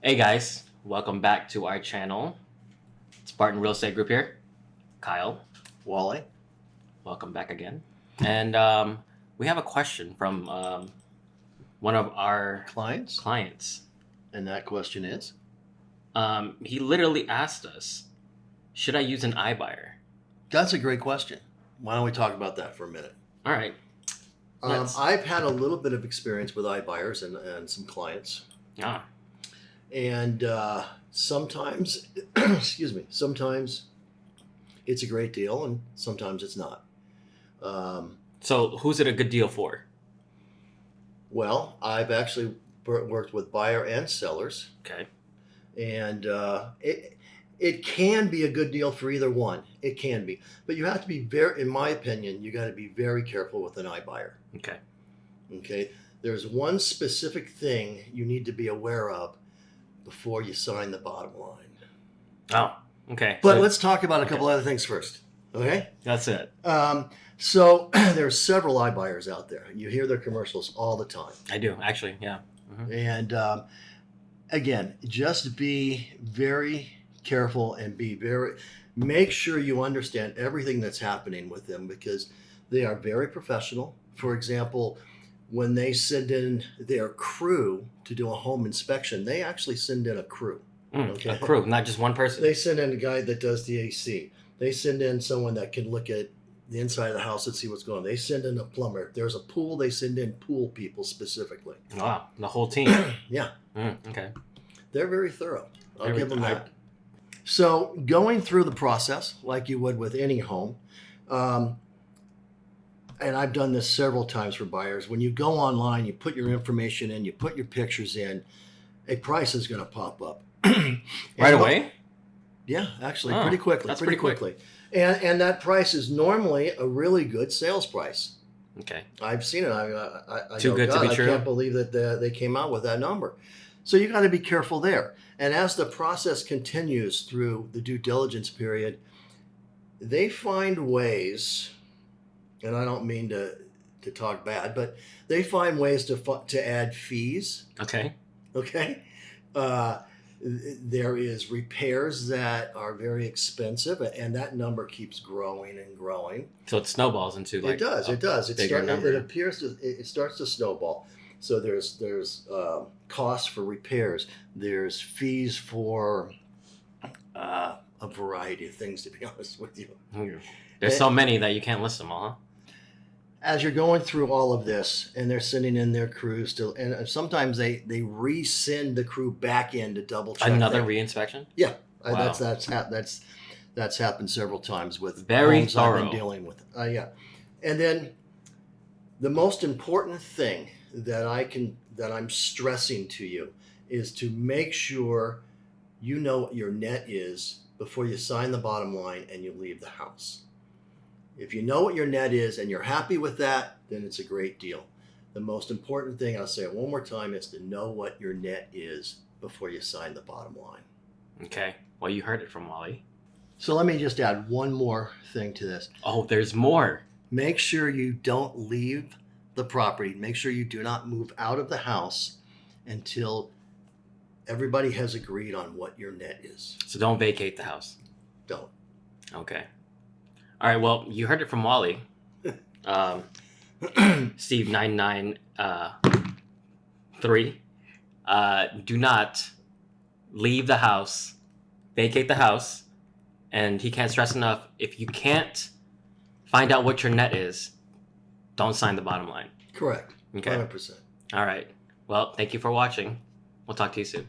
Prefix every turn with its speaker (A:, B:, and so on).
A: Hey guys, welcome back to our channel. It's Barton Real Estate Group here. Kyle,
B: Wally.
A: welcome back again. And we have a question from one of our
B: Clients. And that question is?
A: He literally asked us, should I use an iBuyer?
B: That's a great question. Why don't we talk about that for a minute?
A: All right.
B: I've had a little bit of experience with iBuyers and some clients.
A: Ah,
B: And sometimes, sometimes it's a great deal and sometimes it's not.
A: so who's it a good deal for?
B: Well, I've actually worked with buyer and sellers.
A: Okay.
B: And it can be a good deal for either one. It can be. But you have to be in my opinion, you got to be very careful with an iBuyer.
A: Okay.
B: Okay. There's one specific thing you need to be aware of before you sign the bottom line.
A: Oh, okay.
B: But
A: So-
B: let's talk about a couple other things first. Okay.
A: That's it.
B: So there's several iBuyers out there. You hear their commercials all the time.
A: I do, actually, yeah.
B: And again, just be very careful and make sure you understand everything that's happening with them because they are very professional. For example, when they send in their crew to do a home inspection, they actually send in a crew. Okay?
A: A crew, not just one person.
B: They send in a guy that does the AC. They send in someone that can look at the inside of the house and see what's going on. They send in a plumber. If there's a pool, they send in pool people specifically.
A: Wow, the whole team.
B: Yeah.
A: Okay.
B: They're very thorough. I'll give them that. So going through the process like you would with any home, and I've done this several times for buyers, when you go online, you put your information in, you put your pictures in, a price is going to pop up.
A: Right away?
B: Yeah, actually, pretty quickly.
A: That's pretty quick.
B: And that price is normally a really good sales price.
A: Okay.
B: I've seen it. I
A: Too
B: go,
A: good to be
B: God,
A: true.
B: I can't believe that they came out with that number. So you got to be careful there. And as the process continues through the due diligence period, they find ways, and I don't mean to talk bad, but they find ways to add fees.
A: Okay.
B: Okay. There is repairs that are very expensive, and that number keeps growing and growing.
A: So it snowballs into like
B: It does.
A: bigger number.
B: It starts to snowball. So there's costs for repairs. There's fees for a variety of things. To be honest with you,
A: There's so many that you can't list them all, huh?
B: as you're going through all of this, and they're sending in their crews to, and sometimes they resend the crew back in to double check.
A: Another reinspection?
B: Yeah,
A: Wow.
B: that's happened several times with
A: Very
B: homes
A: thorough.
B: I've been dealing with. Yeah, and then the most important thing that I'm stressing to you is to make sure you know what your net is before you sign the bottom line and you leave the house. If you know what your net is and you're happy with that, then it's a great deal. The most important thing, I'll say it one more time, is to know what your net is before you sign the bottom line.
A: Okay. Well, you heard it from Wally.
B: So let me just add one more thing to this.
A: Oh, there's more.
B: Make sure you don't leave the property. Make sure you do not move out of the house until everybody has agreed on what your net is.
A: So don't vacate the house.
B: Don't.
A: Okay. All right. Well, you heard it from Wally. Steve 993. Do not leave the house, vacate the house, and he can't stress enough. If you can't find out what your net is, don't sign the bottom line.
B: Correct.
A: Okay.
B: 100%.
A: All right. Well, thank you for watching. We'll talk to you soon.